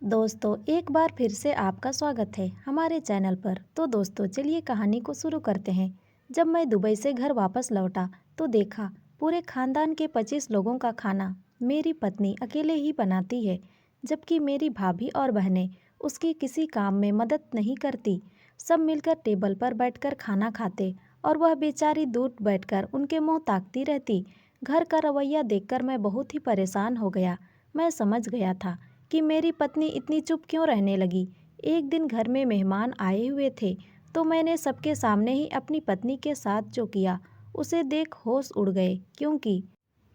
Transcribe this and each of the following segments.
दोस्तों, एक बार फिर से आपका स्वागत है हमारे चैनल पर। तो दोस्तों, चलिए कहानी को शुरू करते हैं। जब मैं दुबई से घर वापस लौटा तो देखा पूरे खानदान के 25 लोगों का खाना मेरी पत्नी अकेले ही बनाती है, जबकि मेरी भाभी और बहनें उसकी किसी काम में मदद नहीं करती। सब मिलकर टेबल पर बैठकर खाना खाते और वह बेचारी दूर बैठकर उनके मुंह ताकती रहती। घर का रवैया देखकर मैं बहुत ही परेशान हो गया। मैं समझ गया था कि मेरी पत्नी इतनी चुप क्यों रहने लगी। एक दिन घर में मेहमान आए हुए थे, तो मैंने सबके सामने ही अपनी पत्नी के साथ जो किया उसे देख होश उड़ गए, क्योंकि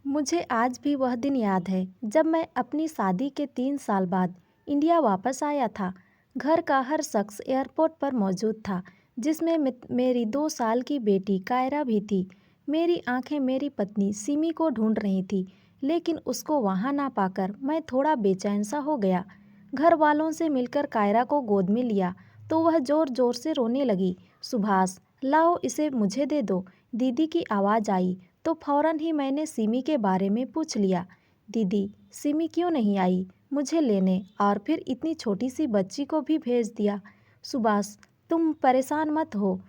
मुझे आज भी वह दिन याद है जब मैं अपनी शादी के 3 साल बाद इंडिया वापस आया था। घर का हर शख्स एयरपोर्ट पर मौजूद था, जिसमें मेरी 2 साल की बेटी कायरा भी थी। मेरी आंखें मेरी पत्नी सिमी को ढूंढ रही थी, लेकिन उसको वहां ना पाकर मैं थोड़ा बेचैन सा हो गया। घर वालों से मिलकर कायरा को गोद में लिया तो वह जोर जोर से रोने लगी। सुभाष, लाओ इसे मुझे दे दो। दीदी की आवाज़ आई तो फौरन ही मैंने सिमी के बारे में पूछ लिया। दीदी, सिमी क्यों नहीं आई मुझे लेने, और फिर इतनी छोटी सी बच्ची को भी भेज दिया। सुभाष, तुम परेशान मत हो,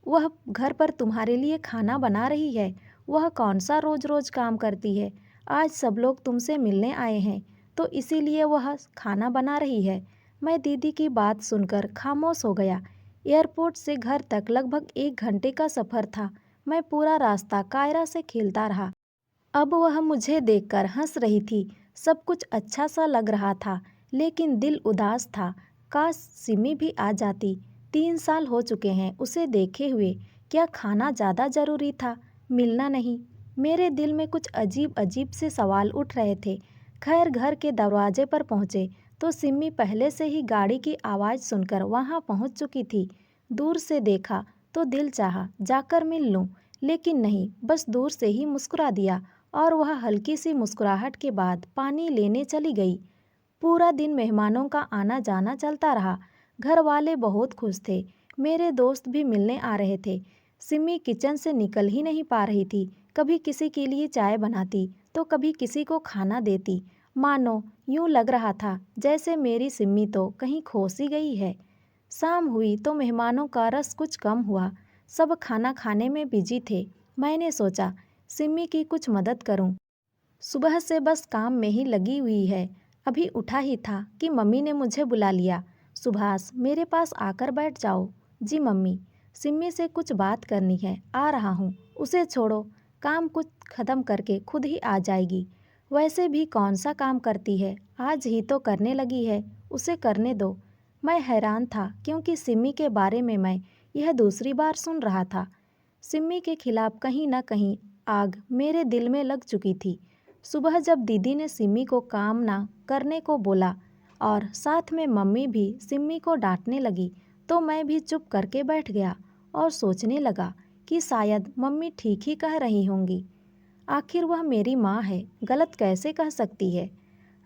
वह घर पर तुम्हारे लिए खाना बना रही है। वह कौन सा रोज रोज काम करती है। आज सब लोग तुमसे मिलने आए हैं, तो इसीलिए वह खाना बना रही है। मैं दीदी की बात सुनकर खामोश हो गया। एयरपोर्ट से घर तक लगभग 1 घंटे का सफ़र था। मैं पूरा रास्ता कायरा से खेलता रहा। अब वह मुझे देखकर हंस रही थी। सब कुछ अच्छा सा लग रहा था, लेकिन दिल उदास था। काश सिमी भी आ जाती। 3 साल हो चुके हैं उसे देखे हुए। क्या खाना ज़्यादा ज़रूरी था, मिलना नहीं? मेरे दिल में कुछ अजीब अजीब से सवाल उठ रहे थे। खैर, घर के दरवाजे पर पहुँचे तो सिमी पहले से ही गाड़ी की आवाज़ सुनकर वहाँ पहुँच चुकी थी। दूर से देखा तो दिल चाहा जाकर मिल लूँ, लेकिन नहीं, बस दूर से ही मुस्कुरा दिया और वह हल्की सी मुस्कुराहट के बाद पानी लेने चली गई। पूरा दिन मेहमानों का आना जाना चलता रहा। घर वाले बहुत खुश थे। मेरे दोस्त भी मिलने आ रहे थे। सिमी किचन से निकल ही नहीं पा रही थी। कभी किसी के लिए चाय बनाती तो कभी किसी को खाना देती। मानो यूं लग रहा था जैसे मेरी सिमी तो कहीं खो सी गई है। शाम हुई तो मेहमानों का रस कुछ कम हुआ। सब खाना खाने में बिजी थे। मैंने सोचा सिमी की कुछ मदद करूं। सुबह से बस काम में ही लगी हुई है। अभी उठा ही था कि मम्मी ने मुझे बुला लिया। सुभाष, मेरे पास आकर बैठ जाओ। जी मम्मी, सिमी से कुछ बात करनी है, आ रहा हूँ। उसे छोड़ो, काम कुछ ख़त्म करके खुद ही आ जाएगी। वैसे भी कौन सा काम करती है, आज ही तो करने लगी है, उसे करने दो। मैं हैरान था क्योंकि सिमी के बारे में मैं यह दूसरी बार सुन रहा था। सिमी के खिलाफ कहीं न कहीं आग मेरे दिल में लग चुकी थी। सुबह जब दीदी ने सिमी को काम ना करने को बोला और साथ में मम्मी भी सिमी को डांटने लगी, तो मैं भी चुप करके बैठ गया और सोचने लगा कि शायद मम्मी ठीक ही कह रही होंगी। आखिर वह मेरी माँ है, गलत कैसे कह सकती है।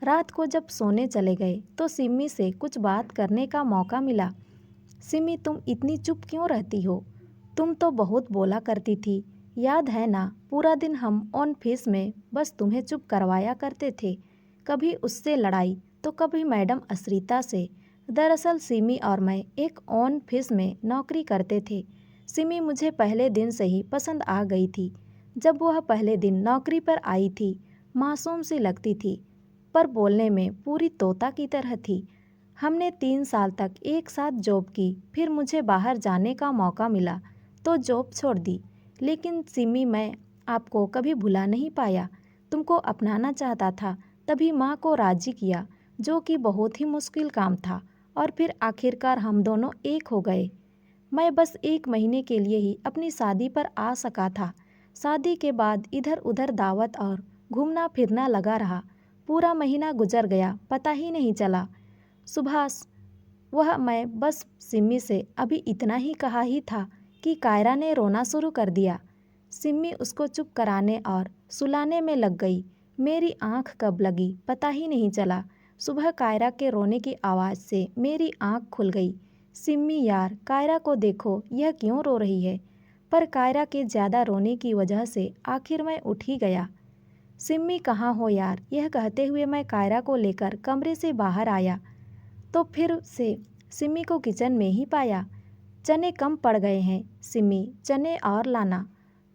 रात को जब सोने चले गए तो सिमी से कुछ बात करने का मौका मिला। सिमी, तुम इतनी चुप क्यों रहती हो? तुम तो बहुत बोला करती थी, याद है ना? पूरा दिन हम ऑफिस में बस तुम्हें चुप करवाया करते थे। कभी उससे लड़ाई तो कभी मैडम असरीता से। दरअसल सिमी और मैं एक ऑफिस में नौकरी करते थे। सिमी मुझे पहले दिन से ही पसंद आ गई थी। जब वह पहले दिन नौकरी पर आई थी, मासूम सी लगती थी, पर बोलने में पूरी तोता की तरह थी। हमने 3 साल तक एक साथ जॉब की। फिर मुझे बाहर जाने का मौका मिला तो जॉब छोड़ दी। लेकिन सिमी, मैं आपको कभी भुला नहीं पाया। तुमको अपनाना चाहता था, तभी माँ को राजी किया, जो कि बहुत ही मुश्किल काम था। और फिर आखिरकार हम दोनों एक हो गए। मैं बस 1 महीने के लिए ही अपनी शादी पर आ सका था। शादी के बाद इधर उधर दावत और घूमना फिरना लगा रहा। पूरा महीना गुजर गया, पता ही नहीं चला। सुभाष, वह मैं बस सिमी से अभी इतना ही कहा ही था कि कायरा ने रोना शुरू कर दिया। सिमी उसको चुप कराने और सुलाने में लग गई। मेरी आंख कब लगी पता ही नहीं चला। सुबह कायरा के रोने की आवाज़ से मेरी आंख खुल गई। सिमी यार, कायरा को देखो, यह क्यों रो रही है? पर कायरा के ज़्यादा रोने की वजह से आखिर मैं उठ ही गया। सिमी कहाँ हो यार? यह कहते हुए मैं कायरा को लेकर कमरे से बाहर आया। तो फिर से सिमी को किचन में ही पाया। चने कम पड़ गए हैं सिमी, चने और लाना।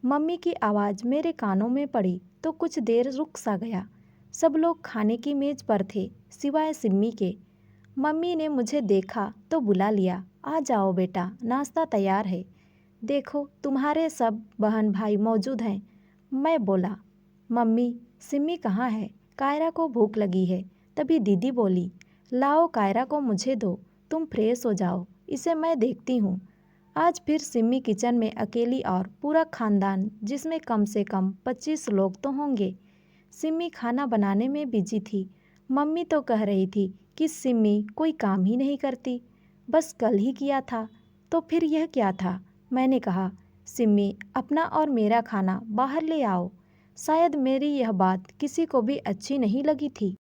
मम्मी की आवाज़ मेरे कानों में पड़ी तो कुछ देर रुक सा गया। सब लोग खाने की मेज पर थे सिवाय सिम्मी के। मम्मी ने मुझे देखा तो बुला लिया, आ जाओ बेटा, नाश्ता तैयार है। देखो तुम्हारे सब बहन भाई मौजूद हैं। मैं बोला, मम्मी सिम्मी कहाँ है? कायरा को भूख लगी है। तभी दीदी बोली, लाओ कायरा को मुझे दो, तुम फ्रेश हो जाओ, इसे मैं देखती हूँ। आज फिर सिम्मी किचन में अकेली और पूरा खानदान जिसमें कम से कम 25 लोग तो होंगे। सिम्मी खाना बनाने में बिजी थी। मम्मी तो कह रही थी कि सिम्मी कोई काम ही नहीं करती, बस कल ही किया था। तो फिर यह क्या था? मैंने कहा, सिम्मी अपना और मेरा खाना बाहर ले आओ। शायद मेरी यह बात किसी को भी अच्छी नहीं लगी थी,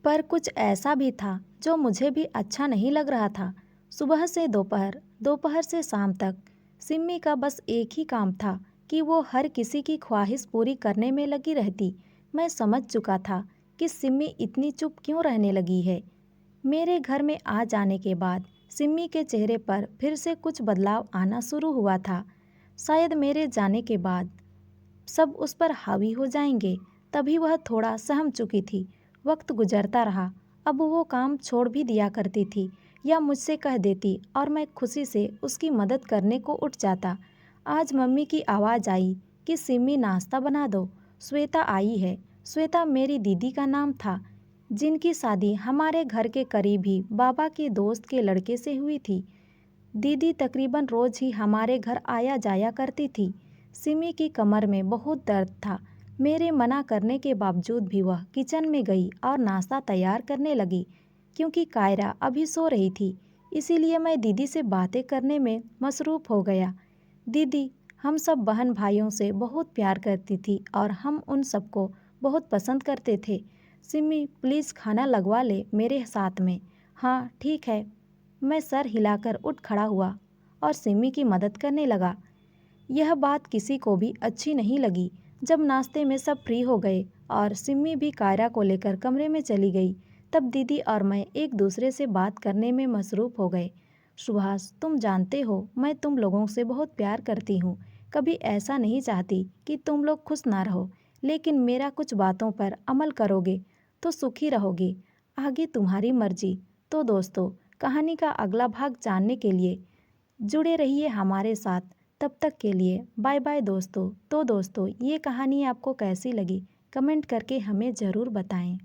पर कुछ ऐसा भी था जो मुझे भी अच्छा नहीं लग रहा था। सुबह से दोपहर, दोपहर से शाम तक सिम्मी का बस एक ही काम था कि वो हर किसी की ख्वाहिश पूरी करने में लगी रहती। मैं समझ चुका था कि सिम्मी इतनी चुप क्यों रहने लगी है। मेरे घर में आ जाने के बाद सिम्मी के चेहरे पर फिर से कुछ बदलाव आना शुरू हुआ था। शायद मेरे जाने के बाद सब उस पर हावी हो जाएंगे, तभी वह थोड़ा सहम चुकी थी। वक्त गुजरता रहा, अब वो काम छोड़ भी दिया करती थी या मुझसे कह देती और मैं खुशी से उसकी मदद करने को उठ जाता। आज मम्मी की आवाज़ आई कि सिमी नाश्ता बना दो, श्वेता आई है। श्वेता मेरी दीदी का नाम था, जिनकी शादी हमारे घर के करीब ही बाबा के दोस्त के लड़के से हुई थी। दीदी तकरीबन रोज़ ही हमारे घर आया जाया करती थी। सिमी की कमर में बहुत दर्द था। मेरे मना करने के बावजूद भी वह किचन में गई और नाश्ता तैयार करने लगी। क्योंकि कायरा अभी सो रही थी, इसीलिए मैं दीदी से बातें करने में मसरूफ़ हो गया। दीदी हम सब बहन भाइयों से बहुत प्यार करती थी और हम उन सबको बहुत पसंद करते थे। सिमी प्लीज़ खाना लगवा ले मेरे साथ में। हाँ ठीक है। मैं सर हिलाकर उठ खड़ा हुआ और सिमी की मदद करने लगा। यह बात किसी को भी अच्छी नहीं लगी। जब नाश्ते में सब फ्री हो गए और सिम्मी भी कायरा को लेकर कमरे में चली गई, तब दीदी और मैं एक दूसरे से बात करने में मसरूफ़ हो गए। सुभाष, तुम जानते हो मैं तुम लोगों से बहुत प्यार करती हूँ। कभी ऐसा नहीं चाहती कि तुम लोग खुश ना रहो, लेकिन मेरा कुछ बातों पर अमल करोगे तो सुखी रहोगे। आगे तुम्हारी मर्जी। तो दोस्तों, कहानी का अगला भाग जानने के लिए जुड़े रहिए हमारे साथ। तब तक के लिए बाय बाय दोस्तों। तो दोस्तों, ये कहानी आपको कैसी लगी कमेंट करके हमें ज़रूर बताएं।